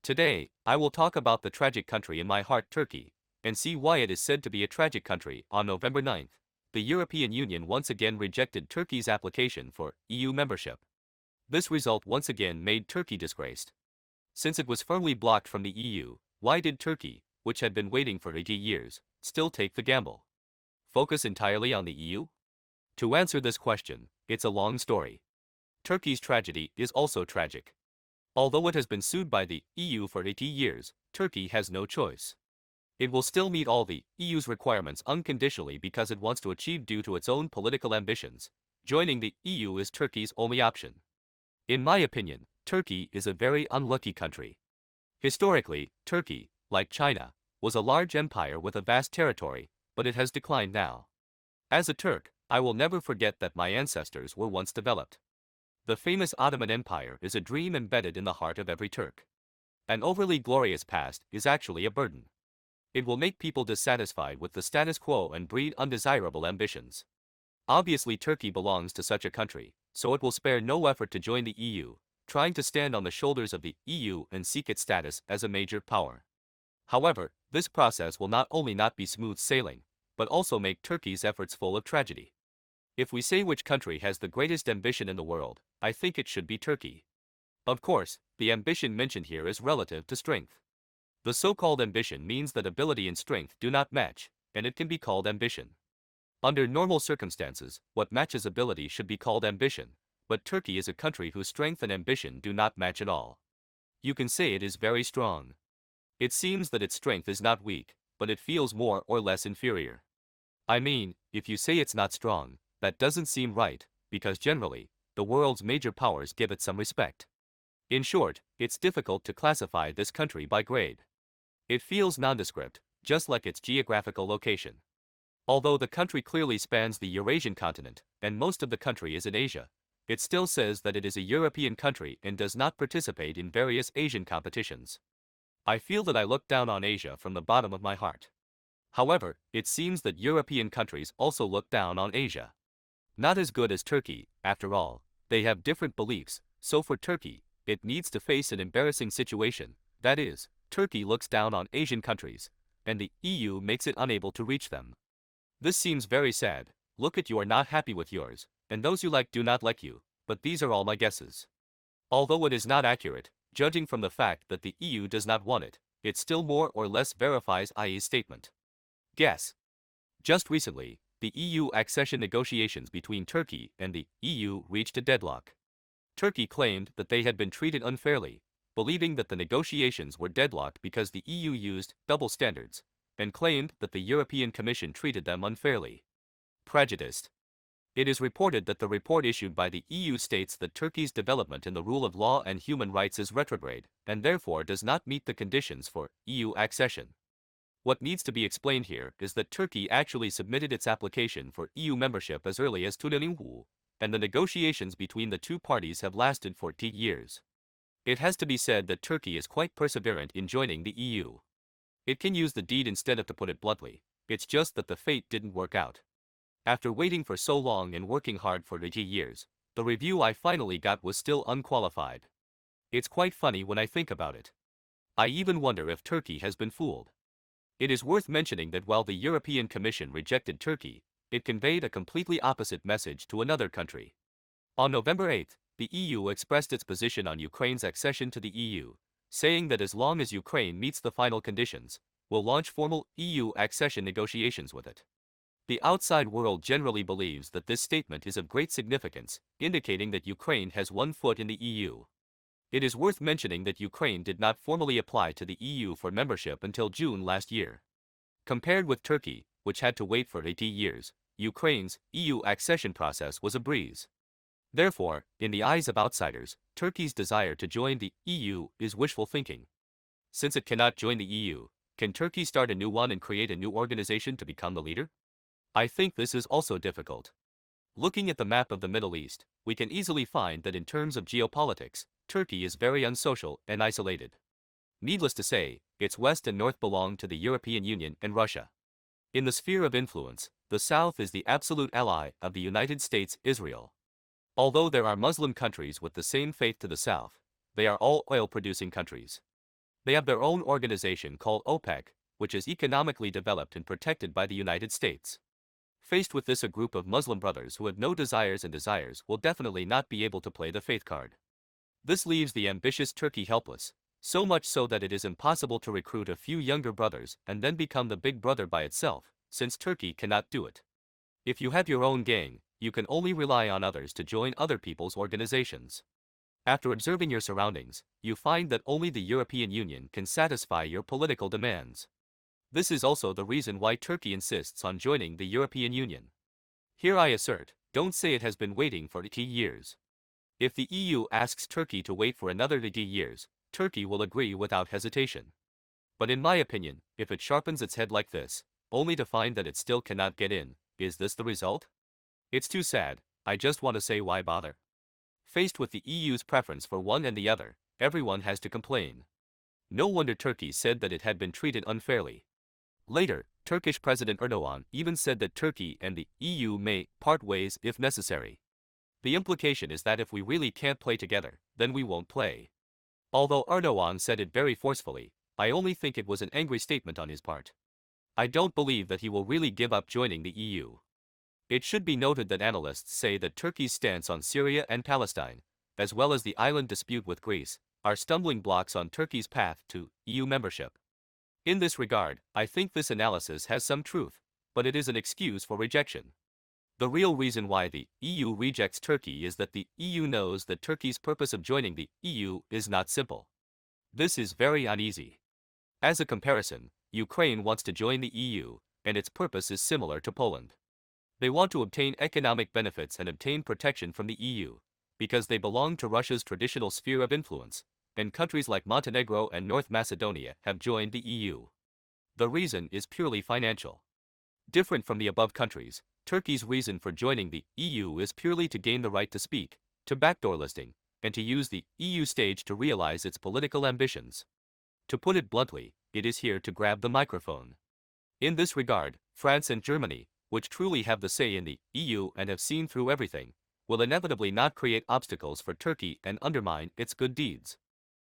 Today, I will talk about the tragic country in my heart, Turkey, and see why it is said to be a tragic country. On November 9th, the European Union once again rejected Turkey's application for EU membership. This result once again made Turkey disgraced. Since it was firmly blocked from the EU, why did Turkey, which had been waiting for 80 years, still take the gamble? Focus entirely on the EU? To answer this question, it's a long story. Turkey's tragedy is also tragic. Although it has been sued by the EU for 80 years, Turkey has no choice. It will still meet all the EU's requirements unconditionally because it wants to achieve due to its own political ambitions. Joining the EU is Turkey's only option. In my opinion, Turkey is a very unlucky country. Historically, Turkey, like China, was a large empire with a vast territory, but it has declined now. As a Turk, I will never forget that my ancestors were once developed. The famous Ottoman Empire is a dream embedded in the heart of every Turk. An overly glorious past is actually a burden. It will make people dissatisfied with the status quo and breed undesirable ambitions. Obviously, Turkey belongs to such a country, so it will spare no effort to join the EU, trying to stand on the shoulders of the EU and seek its status as a major power. However, this process will not only not be smooth sailing, but also make Turkey's efforts full of tragedy. If we say which country has the greatest ambition in the world, I think it should be Turkey. Of course, the ambition mentioned here is relative to strength. The so-called ambition means that ability and strength do not match, and it can be called ambition. Under normal circumstances, what matches ability should be called ambition, but Turkey is a country whose strength and ambition do not match at all. You can say it is very strong. It seems that its strength is not weak, but it feels more or less inferior. I mean, if you say it's not strong, that doesn't seem right, because generally, the world's major powers give it some respect. In short, it's difficult to classify this country by grade. It feels nondescript, just like its geographical location. Although the country clearly spans the Eurasian continent, and most of the country is in Asia, it still says that it is a European country and does not participate in various Asian competitions. I feel that I look down on Asia from the bottom of my heart. However, it seems that European countries also look down on Asia. Not as good as Turkey, after all, they have different beliefs, so for Turkey, it needs to face an embarrassing situation, that is, Turkey looks down on Asian countries, and the EU makes it unable to reach them. This seems very sad. Look at you are not happy with yours, and those you like do not like you, but these are all my guesses. Although it is not accurate, judging from the fact that the EU does not want it, it still more or less verifies IE's statement. Guess. Just recently, the EU accession negotiations between Turkey and the EU reached a deadlock. Turkey claimed that they had been treated unfairly, believing that the negotiations were deadlocked because the EU used double standards, and claimed that the European Commission treated them unfairly. Prejudiced. It is reported that the report issued by the EU states that Turkey's development in the rule of law and human rights is retrograde, and therefore does not meet the conditions for EU accession. What needs to be explained here is that Turkey actually submitted its application for EU membership as early as 2002, and the negotiations between the two parties have lasted 40 years. It has to be said that Turkey is quite perseverant in joining the EU. It can use the deed instead of, to put it bluntly, it's just that the fate didn't work out. After waiting for so long and working hard for 80 years, the review I finally got was still unqualified. It's quite funny when I think about it. I even wonder if Turkey has been fooled. It is worth mentioning that while the European Commission rejected Turkey, it conveyed a completely opposite message to another country. On November 8, the EU expressed its position on Ukraine's accession to the EU, saying that as long as Ukraine meets the final conditions, will launch formal EU accession negotiations with it. The outside world generally believes that this statement is of great significance, indicating that Ukraine has one foot in the EU. It is worth mentioning that Ukraine did not formally apply to the EU for membership until June last year. Compared with Turkey, which had to wait for 80 years, Ukraine's EU accession process was a breeze. Therefore, in the eyes of outsiders, Turkey's desire to join the EU is wishful thinking. Since it cannot join the EU, can Turkey start a new one and create a new organization to become the leader? I think this is also difficult. Looking at the map of the Middle East, we can easily find that in terms of geopolitics, Turkey is very unsocial and isolated. Needless to say, its west and north belong to the European Union and Russia. In the sphere of influence, the south is the absolute ally of the United States, Israel. Although there are Muslim countries with the same faith to the south, they are all oil-producing countries. They have their own organization called OPEC, which is economically developed and protected by the United States. Faced with this, a group of Muslim brothers who have no desires and desires will definitely not be able to play the faith card. This leaves the ambitious Turkey helpless, so much so that it is impossible to recruit a few younger brothers and then become the big brother by itself, since Turkey cannot do it. If you have your own gang, you can only rely on others to join other people's organizations. After observing your surroundings, you find that only the European Union can satisfy your political demands. This is also the reason why Turkey insists on joining the European Union. Here I assert, don't say it has been waiting for 80 years. If the EU asks Turkey to wait for another 80 years, Turkey will agree without hesitation. But in my opinion, if it sharpens its head like this, only to find that it still cannot get in, is this the result? It's too sad. I just want to say, why bother? Faced with the EU's preference for one and the other, everyone has to complain. No wonder Turkey said that it had been treated unfairly. Later, Turkish President Erdogan even said that Turkey and the EU may part ways if necessary. The implication is that if we really can't play together, then we won't play. Although Erdogan said it very forcefully, I only think it was an angry statement on his part. I don't believe that he will really give up joining the EU. It should be noted that analysts say that Turkey's stance on Syria and Palestine, as well as the island dispute with Greece, are stumbling blocks on Turkey's path to EU membership. In this regard, I think this analysis has some truth, but it is an excuse for rejection. The real reason why the EU rejects Turkey is that the EU knows that Turkey's purpose of joining the EU is not simple. This is very uneasy. As a comparison, Ukraine wants to join the EU, and its purpose is similar to Poland. They want to obtain economic benefits and obtain protection from the EU, because they belong to Russia's traditional sphere of influence, and countries like Montenegro and North Macedonia have joined the EU. The reason is purely financial. Different from the above countries, Turkey's reason for joining the EU is purely to gain the right to speak, to backdoor listing, and to use the EU stage to realize its political ambitions. To put it bluntly, it is here to grab the microphone. In this regard, France and Germany, which truly have the say in the EU and have seen through everything, will inevitably not create obstacles for Turkey and undermine its good deeds.